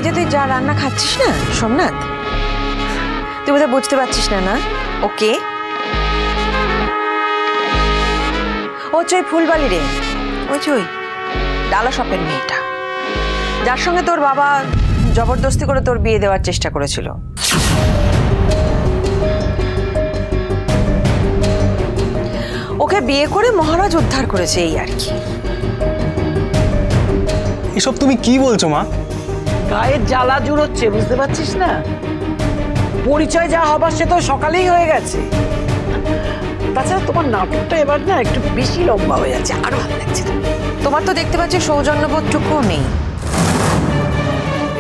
যে তুই যা রান্না খাচ্ছিস না সোমনাথ, তুই বোধহয় বুঝতে পারছিস না। না ওকে ও চই ফুলবালি রে, ওই চই ডালা শপের মেয়েটা, যার সঙ্গে তোর বাবা জবরদস্তি করে তোর বিয়ে দেওয়ার চেষ্টা করেছিল। ওকে বিয়ে করে মহারাজ উদ্ধার করেছে, এই আর কি। এসব তুমি কি বলছো মা? গায়ের জ্বালা জুড়োচ্ছে, বুঝতে পারছিস না? পরিচয় যা হবার সে তো সকালেই হয়ে গেছে। তাছাড়া তোমার নাটকটা এবার না একটু বেশি লম্বা হয়ে যাচ্ছে, আরো ভালো লাগছে। তোমার তো দেখতে পাচ্ছি সৌজন্যবোধটুকুও নেই।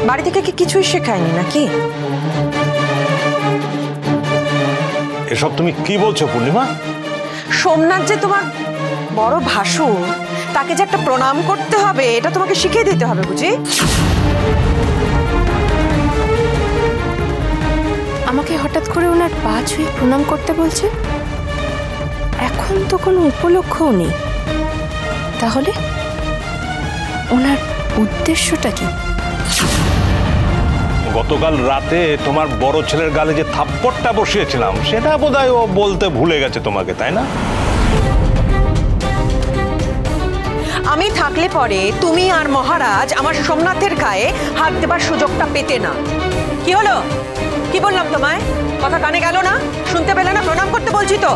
বাড়ি থেকে কি কিছুই শেখায়নি নাকি? এসব তুমি কি বলছো পূর্ণিমা? সোমনাথ যে তোমার বড় ভাসুর, তাকে যে একটা প্রণাম করতে হবে এটা তোমাকে শিখিয়ে দিতে হবে বুঝি। আমাকে হঠাৎ করে ওনার পা ছুঁয়ে প্রণাম করতে বলছে। এখন তো কোনো উপলক্ষও নেই, তাহলে ওনার উদ্দেশ্যটা কি? গতকাল রাতে তোমার বড় ছেলের গালে যে থাপ্পড়টা বসিয়েছিলাম সেটা বোধহয় ও বলতে ভুলে গেছে তোমাকে, তাই না? আমি থাকলে পরে তুমি আর মহারাজ আমার সোমনাথের গায়ে হাত দেবার সুযোগটা পেতে না। কি হলো? কি বললাম তোমায়? কথা কানে গেল না? শুনতে পেলে না? প্রণাম করতে বলছি তো।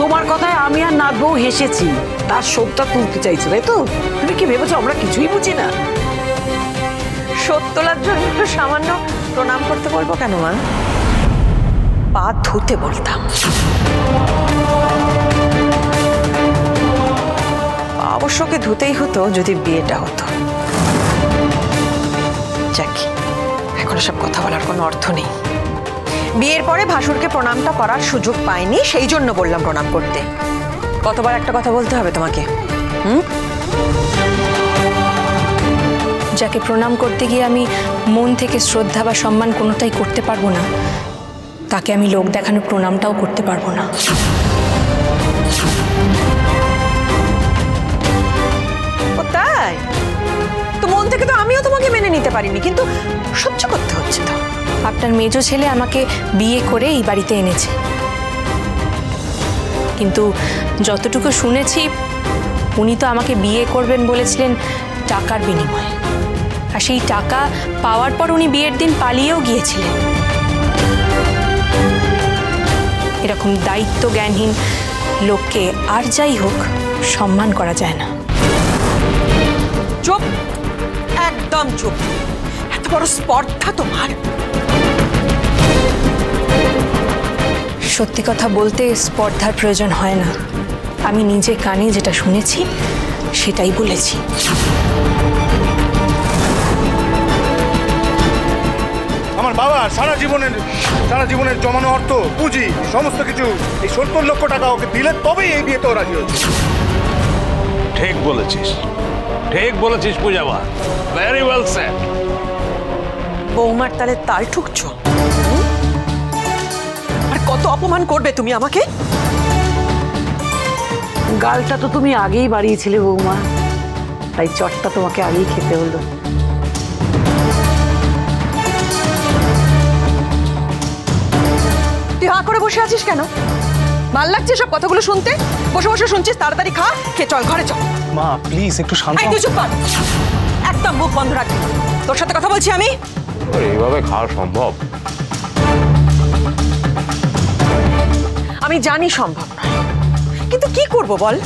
তোমার কথায় আমি আর নাথ বউ হেসেছি, তার শোধটা তুলতে চাইছো তাই তো? তুমি কি ভেবেছো আমরা কিছুই বুঝি না? শোধ তোলার জন্য সামান্য প্রণাম করতে বলবো কেন মা? পা ধুতে বলতাম। অবশ্যকে ধুতেই হতো যদি বিয়েটা হতো। যাক, এখন সব কথা বলার কোনো অর্থ নেই। বিয়ের পরে ভাসুরকে প্রণামটা করার সুযোগ পাইনি, সেই জন্য বললাম প্রণাম করতে। কতবার একটা কথা বলতে হবে তোমাকে? যাকে প্রণাম করতে গিয়ে আমি মন থেকে শ্রদ্ধা বা সম্মান কোনোটাই করতে পারবো না, তাকে আমি লোক দেখানো প্রণামটাও করতে পারবো না। ও তাই? তো মন থেকে তো আমিও তোমাকে মেনে নিতে পারিনি, কিন্তু সহ্য করতে হচ্ছে তো। আপনার মেজো ছেলে আমাকে বিয়ে করে এই বাড়িতে এনেছে, কিন্তু যতটুকু শুনেছি উনি তো আমাকে বিয়ে করবেন বলেছিলেন টাকার বিনিময়ে, আর সেই টাকা পাওয়ার পর উনি বিয়ের দিন পালিয়েও গিয়েছিলেন। এরকম দায়িত্ব জ্ঞানহীন লোককে আর যাই হোক সম্মান করা যায় না। চুপ, একদম চুপ। এত বড় স্পর্ধা তোমার? সত্যি কথা বলতে স্পর্ধার প্রয়োজন হয় না, আমি নিজে কানে যেটা শুনেছি সেটাই বলেছি। আমার বাবা সারা জীবনের জমানো অর্থ, পুঁজি, সমস্ত কিছু এই 70 লক্ষ টাকা ওকে দিলে তবেই এই বিয়েতে রাজি হয়েছে। ঠিক বলেছিস, ঠিক বলেছিস পূজাবা, ভেরি ওয়েল সেড। বৌমার তালে তাল ঠুকছো? আর কত অপমান করবে তুমি আমাকে? গালটা তো তুমি আগেই বাড়িয়েছিলে বৌমা, তাই চটটা তোমাকে আগেই খেতে হলো। তুই হা করে বসে আছিস কেন? ভাল লাগছে সব কথাগুলো শুনতে? বসে বসে শুনছিস? তাড়াতাড়ি খা, খেয়ে চল ঘরে চল। মা প্লিজ একটু শান্ত। তুই চুপ কর, একদম মুখ বন্ধ রাখবি। তোর সাথে কথা বলছি আমি। এইভাবে খাওয়া সম্ভব? আমি জানি সম্ভব নয়, কিন্তু কি করব বল?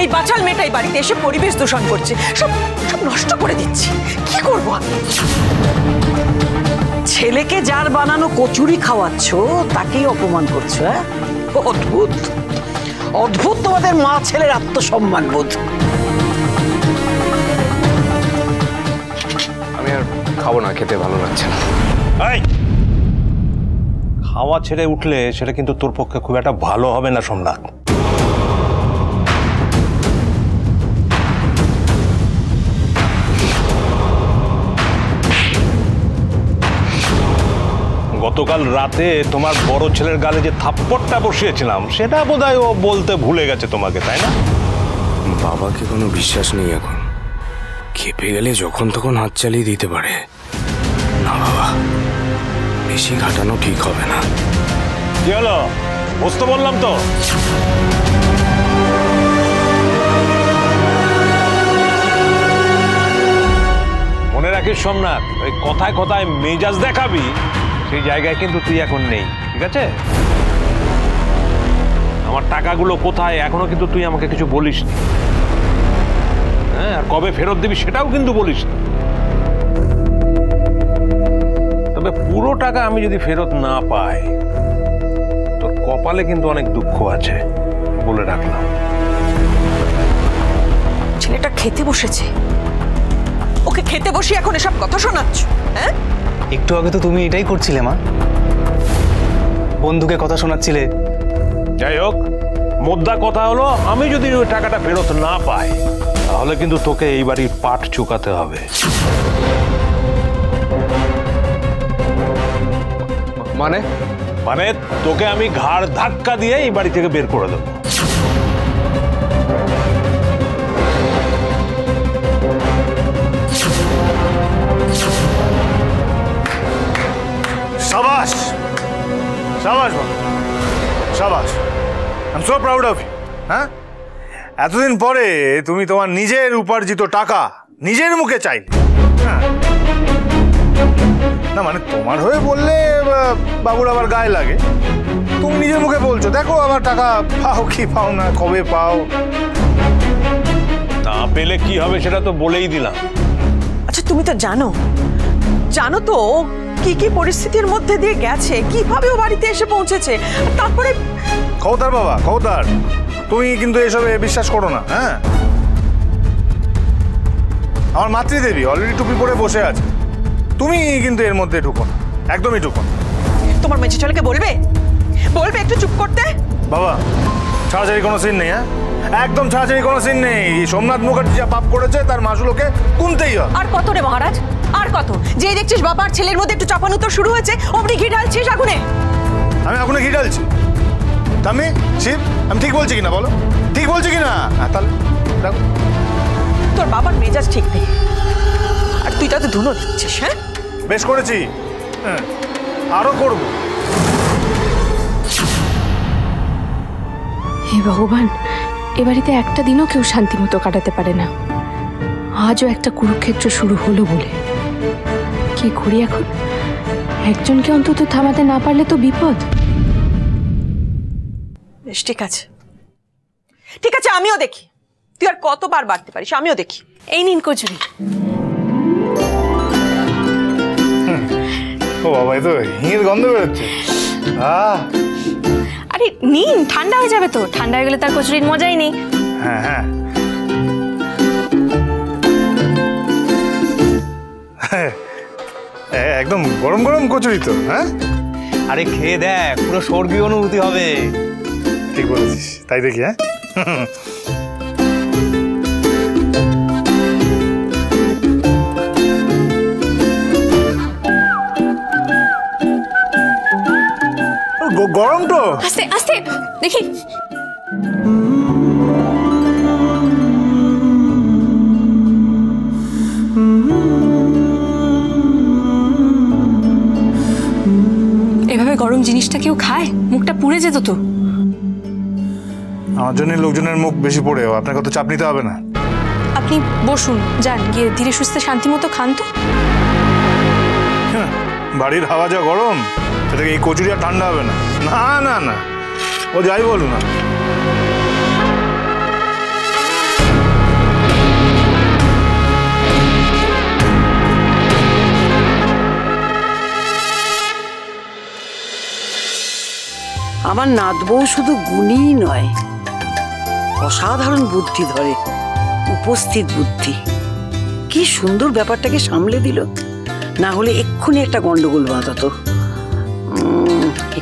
এই বাচাল মেয়েটাই বাড়িতে এসে পরিবেশ দূষণ করছে, সব সব নষ্ট করে দিচ্ছি। কি করব আমি? ছেলেকে যার বানানো কচুরি খাওয়াচ্ছ তাকেই অপমান করছো। হ্যাঁ, অদ্ভুত অদ্ভুত তোমাদের মা ছেলের আত্মসম্মান বোধ। আমি আর খাবো না, খেতে ভালো লাগছে না। এই খাওয়া ছেড়ে উঠলে সেটা কিন্তু তোর পক্ষে খুব একটা ভালো হবে না সোমনাথ। গতকাল রাতে তোমার বড় ছেলের গালে যে থাপ্পড়টা বসিয়েছিলাম সেটা বোধহয় ও বলতে ভুলে গেছে তোমাকে, তাই না? বাবাকে কোনো বিশ্বাস নেই এখন, খেপে গেলে যখন তখন হাত চালিয়ে দিতে পারে। না বাবা, বেশি ঘাটানো ঠিক হবে না। কি হলো, বুঝতে বললাম তো। মনে রাখিস সোমনাথ, ওই কথায় কথায় মেজাজ দেখাবি, সেই জায়গায় কিন্তু তুই এখন নেই, ঠিক আছে? আমার টাকাগুলো কোথায় এখনো কিন্তু তুই আমাকে কিছু বলিস নি। হ্যাঁ, আর কবে ফেরত দিবি সেটাও কিন্তু বলিস না। তবে পুরো টাকা আমি যদি ফেরত না পাই, তোর কপালে কিন্তু অনেক দুঃখ আছে, বলে রাখলাম। ছেলেটা খেতে বসেছে, ওকে খেতে বসে এখন এসব কথা শোনাচ্ছ? হ্যাঁ, একটু আগে তো তুমি এটাই করছিলে মা, বন্ধুকে কথা শোনাচ্ছিলে। যাই হোক, মোদ্দা কথা হলো, আমি যদি ওই টাকাটা ফেরত না পাই, তাহলে কিন্তু তোকে এই বাড়ির পাট চুকাতে হবে। মানে মানে তোকে আমি ঘাড় ধাক্কা দিয়ে এই বাড়ি থেকে বের করে দেবো। সাবাস সাবাস বাবা, সাবাস। I am so proud of you. হ্যাঁ, এতদিন পরে তুমি তোমার নিজের উপার্জিত টাকা নিজের মুখে চাইলে। হ্যাঁ, না মানে তোমার হয়ে বললে বাবুর আবার গায়ে লাগে। তুমি নিজের মুখে বলছো, দেখো আমার টাকা পাও কি পাও না, কবে পাও। না পেলে কি হবে সেটা তো বলেই দিলাম। আচ্ছা তুমি তো জানো তো ও কি কি পরিস্থিতির মধ্যে দিয়ে গেছে, কিভাবে ও বাড়িতে এসে পৌঁছেছে। তারপরে খবরদার বাবা, খবরদার, তুমি কিন্তু এসবে বিশ্বাস করো না। হ্যাঁ, আমার মাতৃদেবী অলরেডি টুপি পরে বসে আছে, তুমি কিন্তু এর মধ্যে ঢুকো না, একদমই ঢুকো না। তোমার মেজে ছেলেকে বলবে একটু চুপ করতে। বাবা, ছাড়াছাড়ি কোনো সিন নেই। হ্যাঁ, একদম ছাড়াছাড়ি কোনো সিন নেই। সোমনাথ মুখার্জি যা পাপ করেছে তার মাসুলোকে গুনতেই হবে। আর কত রে মহারাজ, আর কত? যে দেখছিস বাবার ছেলের মধ্যে একটু চাপানুতর শুরু হয়েছে, অমনি ঘি ঢালছিস আগুনে। আমি আগুনে ঘি ঢালছি? আমি শিব, আমি ঠিক বলছি কিনা বলো, ঠিক বলছি কিনা? তাহলে দেখো, তোর বাবার মেজাজ ঠিক নেই, আর তুই তাতে ধুনো দিচ্ছিস। হ্যাঁ, বেশ করেছি। হ্যাঁ, আরো করবো। হে ভগবান, এ বাড়িতে একটা দিনও কেউ শান্তি মতো কাটাতে পারে না। আজও একটা কুরুক্ষেত্র শুরু হলো বলে। কি করি এখন? একজনকে অন্তত থামাতে না পারলে তো বিপদ। বেশ, ঠিক আছে, আমিও দেখি তুই আর কতবার বাড়তে পারিস, আমিও দেখি। এই নিন কচুরি। ও বাবা, এই তো হিঙের গন্ধ বেরোচ্ছে। আরে নিন, ঠান্ডা হয়ে যাবে তো। ঠান্ডা হয়ে গেলে তার কচুরির মজাই নেই। হ্যাঁ হ্যাঁ, একদম গরম গরম কচুরি তো। হ্যাঁ, আরে খেয়ে দেখ, পুরো স্বর্গীয় অনুভূতি হবে। ঠিক বলেছিস, তাই দেখি। হ্যাঁ, গরম তো। আস্তে আস্তে দেখি। এভাবে গরম জিনিসটা কেউ খায়? মুখটা পুড়ে যেত তো। আমার জন্য লোকজনের মুখ বেশি পড়ে, আপনাকে তো চাপ নিতে হবে না। আপনি বসুন, যান গিয়ে ধীরে সুস্থে শান্তি মতো খান তো। বাড়ির হাওয়া যা গরম, সেটাকে এই কচুরি আর ঠান্ডা হবে না। না না না, ও যাই বলুন না। আমার নাত বউ শুধু গুণীই নয়, অসাধারণ বুদ্ধি ধরে, উপস্থিত বুদ্ধি। কি সুন্দর ব্যাপারটাকে সামলে দিল, না হলে এক্ষুনি একটা গন্ডগোল বাঁধাতো।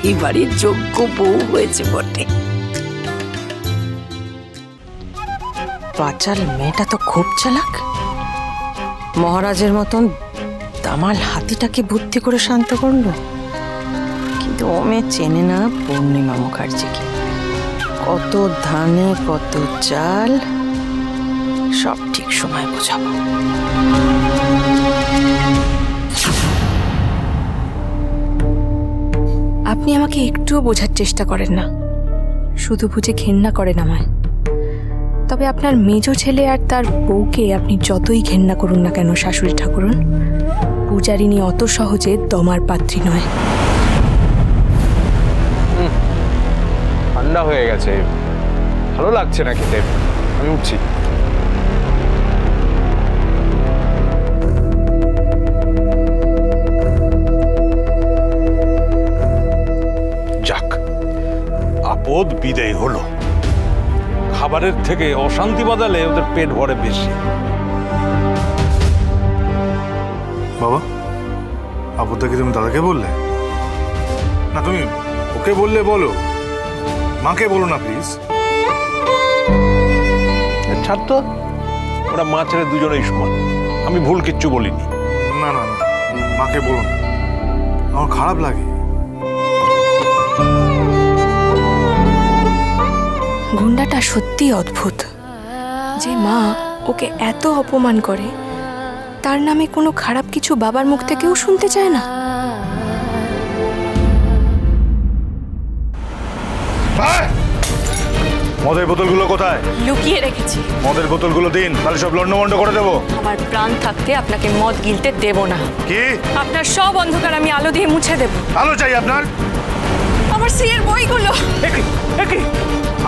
এই বাড়ির যোগ্য বউ হয়েছে বটে। বাচাল মেয়েটা তো খুব চালাক। মহারাজের মতন দামাল হাতিটাকে বুদ্ধি করে শান্ত করলো, কিন্তু ও মেয়ে চেনে না পূর্ণিমা মুখার্জিকে। কত ধানে কত চাল, সব ঠিক সময় বোঝাবো। আপনি আমাকে একটুও বোঝার চেষ্টা করেন না, শুধু বুঝে ঘেন্না করেন আমায়। তবে আপনার মেজ ছেলে আর তার বউকে আপনি যতই ঘেন্না করুন না কেন শাশুড়ি ঠাকুরন, পূজারিনী অত সহজে দমার পাত্রী নয়। ঠান্ডা হয়ে গেছে, ভালো লাগছে না খেতে, আমি উঠছি। যাক, আপদ বিদায় হলো। খাবারের থেকে অশান্তি বাদালে ওদের পেট ভরে বেশি। বাবা, আপদটা কি তুমি দাদাকে বললে? না তুমি ওকে বললে বলো, মাকে বলো না প্লিজ। ছাড় তো, ওরা মা ছেলে দুজনেই সমান, আমি ভুল কিচ্ছু বলিনি। না না না, মাকে বলো না, আমার খারাপ লাগে। গুন্ডাটা সত্যি অদ্ভুত, যে মা ওকে এত অপমান করে তার নামে কোনো খারাপ কিছু বাবার মুখ থেকেও শুনতে চায় না। মদের বোতলগুলো কোথায়? লুকিয়ে রেখেছি। মদের বোতলগুলো দিন, তাহলে সব লন্ডমন্ড করে দেবো। আমার প্রাণ থাকতে আপনাকে মদ গিলতে দেব না। কি? আপনার সব অন্ধকার আমি আলো দিয়ে মুছে দেব। আলো চাই আপনার? আমার সিয়ের বইগুলো।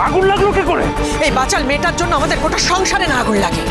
আগুন লাগলো কি করে? এই বাচাল মেয়েটার জন্য আমাদের গোটা সংসারে না আগুন লাগে।